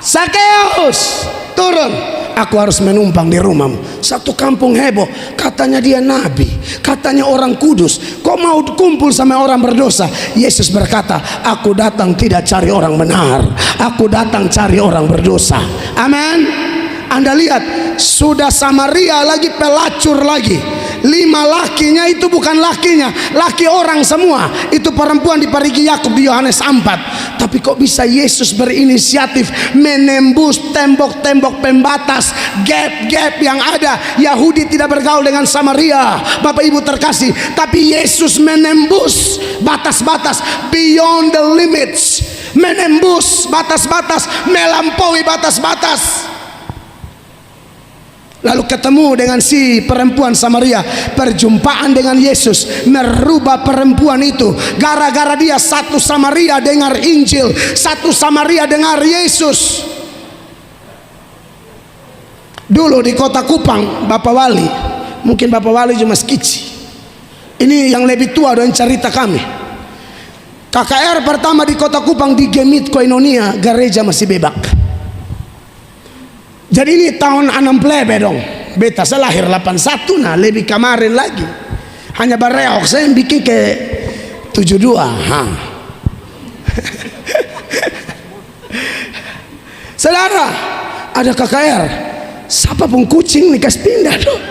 Sakeus turun, aku harus menumpang di rumahmu. Satu kampung heboh, katanya dia nabi, katanya orang kudus, kok mau kumpul sama orang berdosa? Yesus berkata, aku datang tidak cari orang benar, aku datang cari orang berdosa. Amin. Anda lihat, sudah Samaria lagi pelacur lagi. 5 lakinya itu bukan lakinya, laki orang semua. Itu perempuan di parigi Yakub di Yohanes 4. Tapi kok bisa Yesus berinisiatif menembus tembok-tembok pembatas, gap-gap yang ada. Yahudi tidak bergaul dengan Samaria, Bapak Ibu terkasih. Tapi Yesus menembus batas-batas, beyond the limits. Menembus batas-batas, melampaui batas-batas. Lalu ketemu dengan si perempuan Samaria. Perjumpaan dengan Yesus merubah perempuan itu. Gara-gara dia, satu Samaria dengar Injil, satu Samaria dengar Yesus. Dulu di kota Kupang, Bapak Wali, mungkin Bapak Wali cuma skici, ini yang lebih tua dan cerita kami. KKR pertama di kota Kupang di Gemit Koinonia, gereja masih bebak. Jadi ini tahun 6 plebe dong. Beta saya lahir 81, nah lebih kemarin lagi. Hanya bareok saya yang bikin ke 72. Saudara, ada KKR. siapa pun kucing nih kasih pindah dong.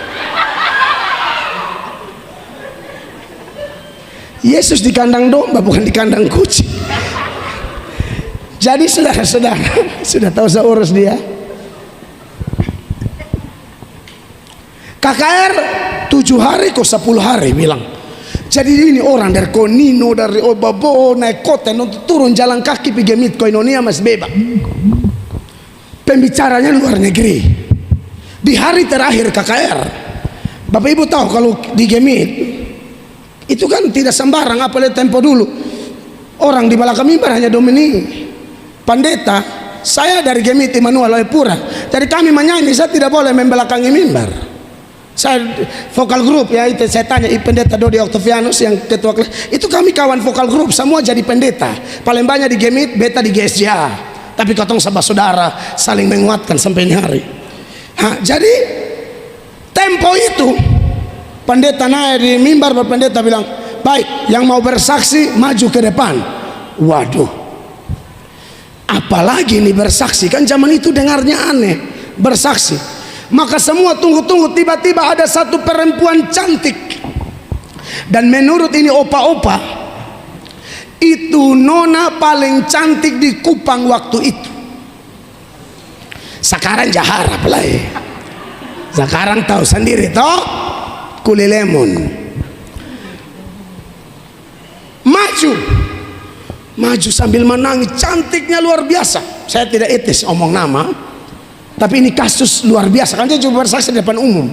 Yesus di kandang domba bukan di kandang kucing. Jadi saudara-saudara sudah tahu saya urus dia. KKR 7 hari kok 10 hari bilang. Jadi ini orang dari Konino, dari Obabo naik kota untuk turun jalan kaki pergi Gemit Koinonia Mas Beba. Pembicaranya luar negeri. Di hari terakhir KKR, Bapak Ibu tahu kalau di Gemit itu kan tidak sembarang, apalagi tempo dulu orang di belakang mimbar hanya Domini pendeta. Saya dari Gemit Immanuel Loepura, jadi kami menyanyi, saya tidak boleh membelakangi mimbar. Saya vokal grup ya, itu saya tanya pendeta Dodi Octavianus yang ketua kelas, itu kami kawan vokal grup semua jadi pendeta, paling banyak di Gemit, beta di GSJA, tapi katong sama saudara saling menguatkan sampai ini hari. Jadi tempo itu pendeta naik di mimbar, pendeta bilang, baik yang mau bersaksi maju ke depan. Waduh, apalagi ini bersaksi, kan zaman itu dengarnya aneh bersaksi. Maka semua tunggu-tunggu, tiba-tiba ada satu perempuan cantik, dan menurut ini opa-opa itu nona paling cantik di Kupang waktu itu. Sekarang jaharap lah ya. Sekarang tahu sendiri toh, kuli lemon. Maju sambil menangis, cantiknya luar biasa. Saya tidak etis omong nama, tapi ini kasus luar biasa, kan dia coba bersaksi di depan umum,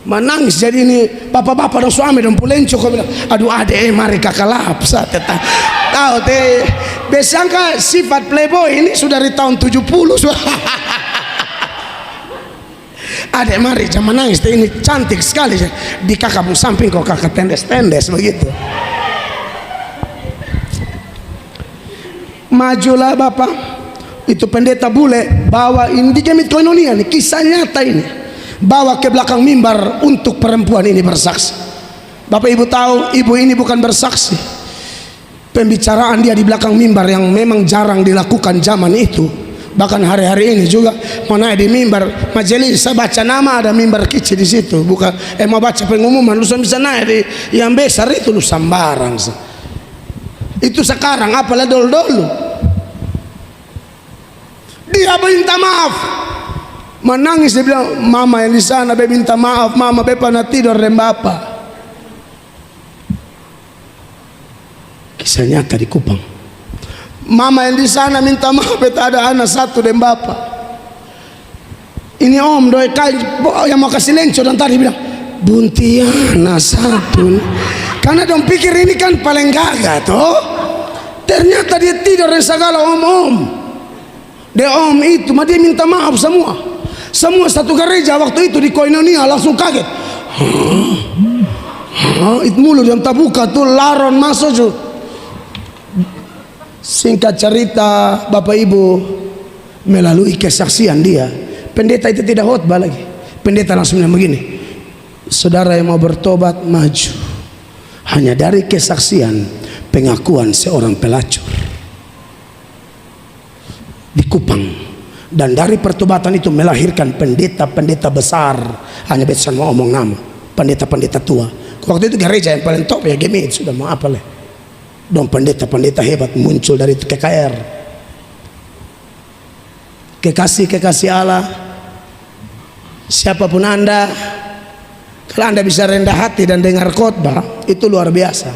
menangis. Jadi ini bapak-bapak dan suami dan pulenco kau bilang, aduh adek mari kakak lapsa tetap tahu teh. Besangka sifat playboy ini sudah dari tahun 70. Adek mari jangan menangis teh, ini cantik sekali di kakak pun samping kok kakak tendes-tendes begitu. Majulah bapak itu pendeta bule bawa ini di Gemit Koinonia nih, kisah nyata ini, bawa ke belakang mimbar untuk perempuan ini bersaksi. Bapak Ibu tahu, ibu ini bukan bersaksi, pembicaraan dia di belakang mimbar yang memang jarang dilakukan zaman itu, bahkan hari-hari ini juga mau naik di mimbar majelis, saya baca nama ada mimbar kecil di situ, bukan mau baca pengumuman lu bisa naik di yang besar itu, lu sambarang itu. Sekarang apalah dulu dia minta maaf, menangis, dia bilang mama yang di sana be minta maaf, mama be pernah tidur dan bapak. Kisah nyata di Kupang. Mama yang di sana minta maaf, beta ada anak satu dan bapak. Ini om doi kain yang mau kasih lenco, dan tadi bilang buntiana satu, karena dong pikir ini kan paling gagah toh. Ternyata dia tidur dan segala om. Dia om itu, mah dia minta maaf semua. Semua satu gereja waktu itu di Koinonia langsung kaget. Itu mulut yang terbuka tuh laron masuk tuh. Singkat cerita Bapak Ibu, melalui kesaksian dia, pendeta itu tidak khotbah lagi. Pendeta langsung bilang begini, saudara yang mau bertobat maju. Hanya dari kesaksian pengakuan seorang pelacur di Kupang, dan dari pertobatan itu melahirkan pendeta-pendeta besar. Hanya bisa mau omong nama, pendeta-pendeta tua. Waktu itu gereja yang paling top ya Gemit, sudah mau apa lah. Dong pendeta-pendeta hebat muncul dari KKR. Kekasih Allah, siapapun Anda, kalau Anda bisa rendah hati dan dengar khotbah, itu luar biasa.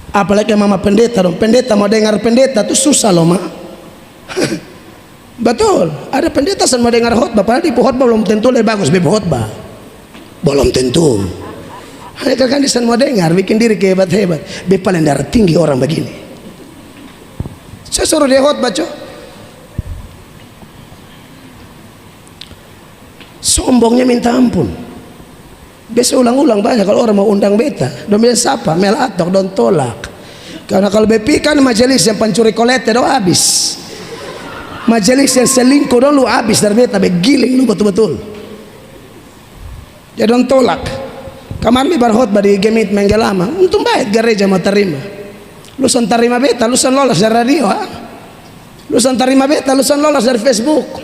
Apalagi mama pendeta dong, pendeta mau dengar pendeta tuh susah loh mak. Betul, ada pendeta sama dengar khotbah, padahal di khotbah belum tentu lebih bagus beb khotbah, belum tentu. Hanya kan di sana mau dengar, bikin diri kehebat-hebat. Beb paling darah tinggi orang begini. Saya suruh dia khotbah coy. Sombongnya minta ampun. Biasa ulang-ulang banyak kalau orang mau undang beta. Don biasa apa? Melatok, don tolak. Karena kalau BP kan majelis yang pencuri kolete do habis. Majelis yang selingkuh dulu habis dari beta, begiling lu betul-betul. Ya don tolak. Kamar mi berkhotbah di Gemit Menggelama, untung baik gereja mau terima. Lusan terima beta, lusan lolos dari radio, lusan terima beta, lusan lolos dari Facebook.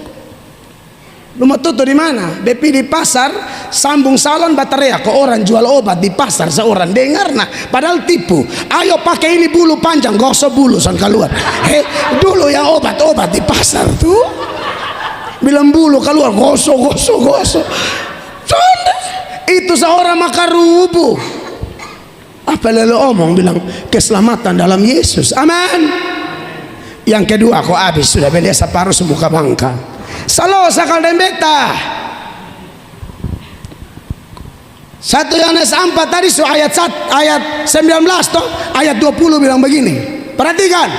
Rumah tutu di mana? BP di pasar, sambung salon baterai. Kok orang jual obat di pasar, seorang dengar nah, padahal tipu. Ayo pakai ini bulu panjang, gosok bulu san keluar. Dulu yang obat-obat di pasar tuh, bilang bulu keluar, gosok. Itu seorang makar rubuh. Apa lalu omong bilang keselamatan dalam Yesus. Amin. Yang kedua, kok habis sudah beli separuh semuka bangka. Salo sakal dan beta 1 Yohanes 4 tadi ayat 19 toh, ayat 20 bilang begini. Perhatikan.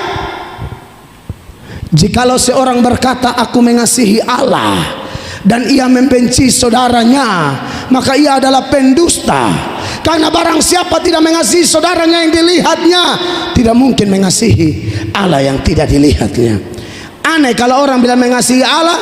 Jikalau seorang berkata aku mengasihi Allah dan ia membenci saudaranya, maka ia adalah pendusta. Karena barang siapa tidak mengasihi saudaranya yang dilihatnya, tidak mungkin mengasihi Allah yang tidak dilihatnya. Aneh kalau orang bilang mengasihi Allah,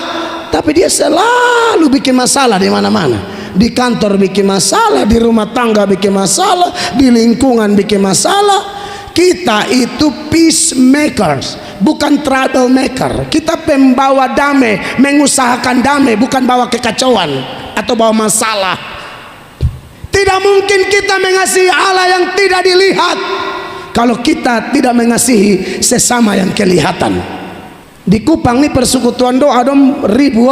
tapi dia selalu bikin masalah di mana-mana. Di kantor bikin masalah, di rumah tangga bikin masalah, di lingkungan bikin masalah. Kita itu peacemakers, bukan troublemaker. Kita pembawa damai, mengusahakan damai, bukan bawa kekacauan atau bawa masalah. Tidak mungkin kita mengasihi Allah yang tidak dilihat kalau kita tidak mengasihi sesama yang kelihatan. Di Kupang nih persekutuan doa dong ribu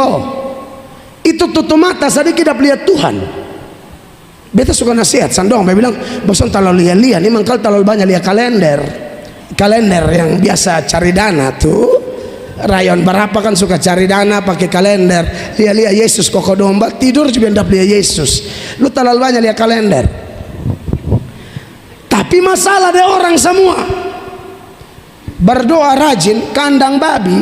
itu tutup mata sedikit tidak lihat Tuhan. Beta suka nasihat sandong, beta bilang bosan terlalu lihat ini mangkal terlalu banyak lihat kalender yang biasa cari dana tuh. Rayon berapa kan suka cari dana pakai kalender, lihat Yesus koko domba tidur juga ndak lihat Yesus. Lu terlalu banyak lihat kalender. Tapi masalah deh orang semua berdoa rajin, kandang babi,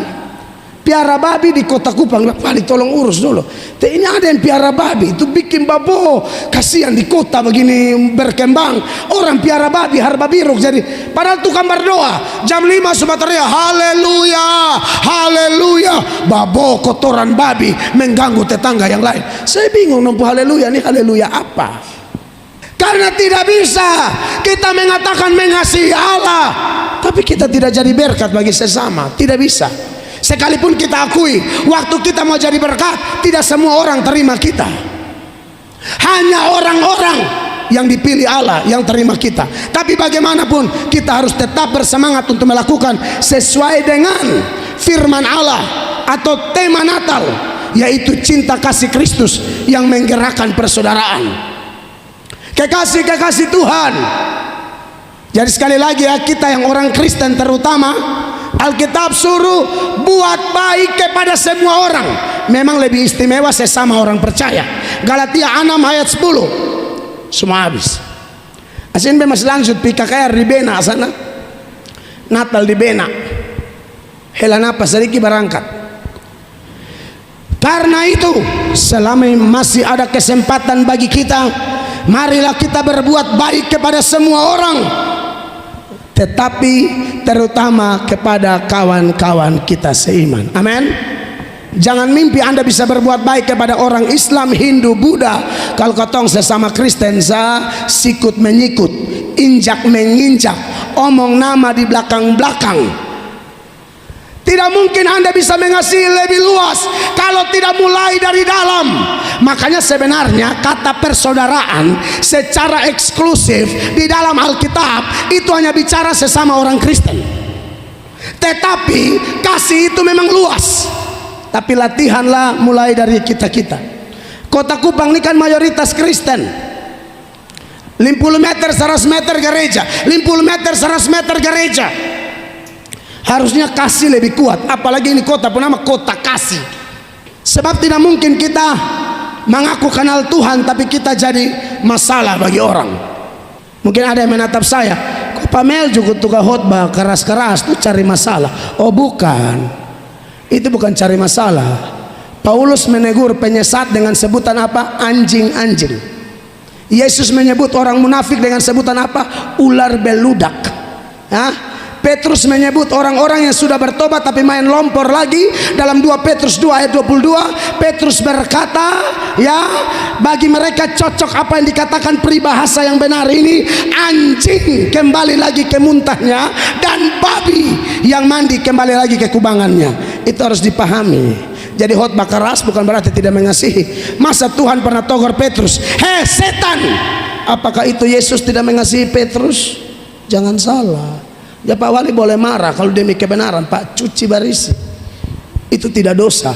piara babi di kota Kupang. Paling tolong urus dulu. Ini ada yang piara babi itu bikin babo, kasihan di kota begini berkembang. Orang piara babi harba biruk jadi. Padahal tukang berdoa jam 5 sumatera, haleluya, haleluya. Babo kotoran babi mengganggu tetangga yang lain. Saya bingung nompo haleluya ini haleluya apa? Karena tidak bisa kita mengatakan mengasihi Allah tapi kita tidak jadi berkat bagi sesama. Tidak bisa. Sekalipun kita akui waktu kita mau jadi berkat, tidak semua orang terima kita. Hanya orang-orang yang dipilih Allah yang terima kita. Tapi bagaimanapun kita harus tetap bersemangat untuk melakukan sesuai dengan firman Allah atau tema Natal, yaitu cinta kasih Kristus yang menggerakkan persaudaraan. Kekasih Tuhan. Jadi sekali lagi ya, kita yang orang Kristen terutama, Alkitab suruh buat baik kepada semua orang. Memang lebih istimewa sesama orang percaya. Galatia 6 ayat 10. Semua habis. Asin be masih lanjut PKKR di Bena sana. Natal di Bena. Hela napas sedikit berangkat. Karena itu selama masih ada kesempatan bagi kita, marilah kita berbuat baik kepada semua orang, tetapi terutama kepada kawan-kawan kita seiman. Amin. Jangan mimpi Anda bisa berbuat baik kepada orang Islam, Hindu, Buddha kalau ketong sesama Kristen sikut menyikut, injak menginjak, omong nama di belakang-belakang. Tidak mungkin Anda bisa mengasihi lebih luas kalau tidak mulai dari dalam. Makanya sebenarnya kata persaudaraan secara eksklusif di dalam Alkitab itu hanya bicara sesama orang Kristen. Tetapi kasih itu memang luas. Tapi latihanlah mulai dari kita-kita. Kota Kupang ini kan mayoritas Kristen. 50 meter 100 meter gereja, 50 meter 100 meter gereja. Harusnya kasih lebih kuat, apalagi ini kota bernama kota kasih. Sebab tidak mungkin kita mengaku kenal Tuhan tapi kita jadi masalah bagi orang. Mungkin ada yang menatap saya, kok Pamel juga tukang khotbah keras-keras tuh cari masalah. Oh bukan, itu bukan cari masalah. Paulus menegur penyesat dengan sebutan apa? Anjing-anjing. Yesus menyebut orang munafik dengan sebutan apa? Ular beludak. Hah? Petrus menyebut orang-orang yang sudah bertobat tapi main lompor lagi. Dalam 2 Petrus 2 ayat 22, Petrus berkata, ya, bagi mereka cocok apa yang dikatakan peribahasa yang benar ini, anjing kembali lagi ke muntahnya dan babi yang mandi kembali lagi ke kubangannya. Itu harus dipahami. Jadi khotbah keras bukan berarti tidak mengasihi. Masa Tuhan pernah tegur Petrus, "Hei setan, apakah itu Yesus tidak mengasihi Petrus?" Jangan salah. Ya Pak Wali boleh marah kalau demi kebenaran, Pak, cuci barisi. Itu tidak dosa.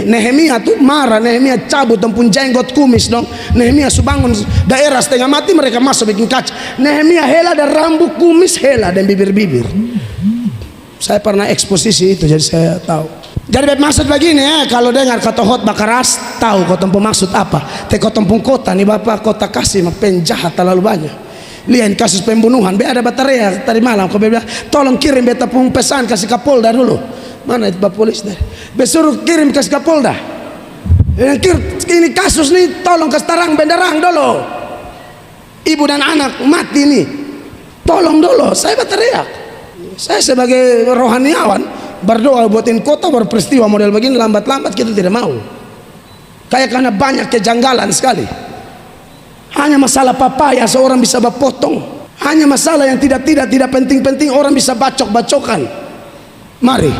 Nehemia tuh marah, Nehemia cabut tempun jenggot kumis dong. Nehemia subangun daerah setengah mati, mereka masuk bikin kaca. Nehemia hela dan rambut kumis hela dan bibir-bibir. Saya pernah eksposisi itu, jadi saya tahu. Jadi maksud begini ya, kalau dengar kata khotbah keras, tahu kau tempuh maksud apa. Teko tempung kota nih Bapak, kota kasih penjahat terlalu banyak. Lihat kasus pembunuhan, ada baterai tadi malam kau bilang, tolong kirim beta pun pesan kasih Kapolda dulu. Mana itu Pak Polis dari? Besuruh kirim ke Kapolda. Ini kasus nih, tolong ke terang benderang dulu. Ibu dan anak mati nih, tolong dulu. Saya berteriak. Saya sebagai rohaniawan berdoa buatin kota berperistiwa model begini, lambat-lambat kita tidak mau. Kayak karena banyak kejanggalan sekali. Hanya masalah papaya seorang bisa berpotong. Hanya masalah yang tidak penting-penting orang bisa bacok-bacokan. Mari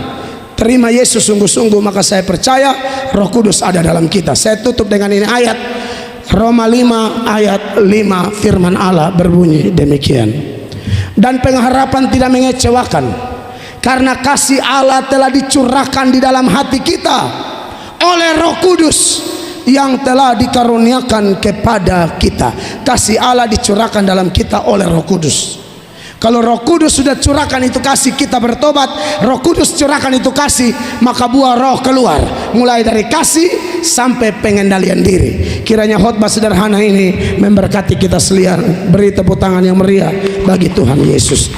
terima Yesus sungguh-sungguh, maka saya percaya Roh Kudus ada dalam kita. Saya tutup dengan ini ayat Roma 5 ayat 5, firman Allah berbunyi demikian. Dan pengharapan tidak mengecewakan, karena kasih Allah telah dicurahkan di dalam hati kita oleh Roh Kudus yang telah dikaruniakan kepada kita. Kasih Allah dicurahkan dalam kita oleh Roh Kudus. Kalau Roh Kudus sudah curahkan itu kasih, kita bertobat, Roh Kudus curahkan itu kasih, maka buah roh keluar, mulai dari kasih sampai pengendalian diri. Kiranya khotbah sederhana ini memberkati kita sekalian. Beri tepuk tangan yang meriah bagi Tuhan Yesus.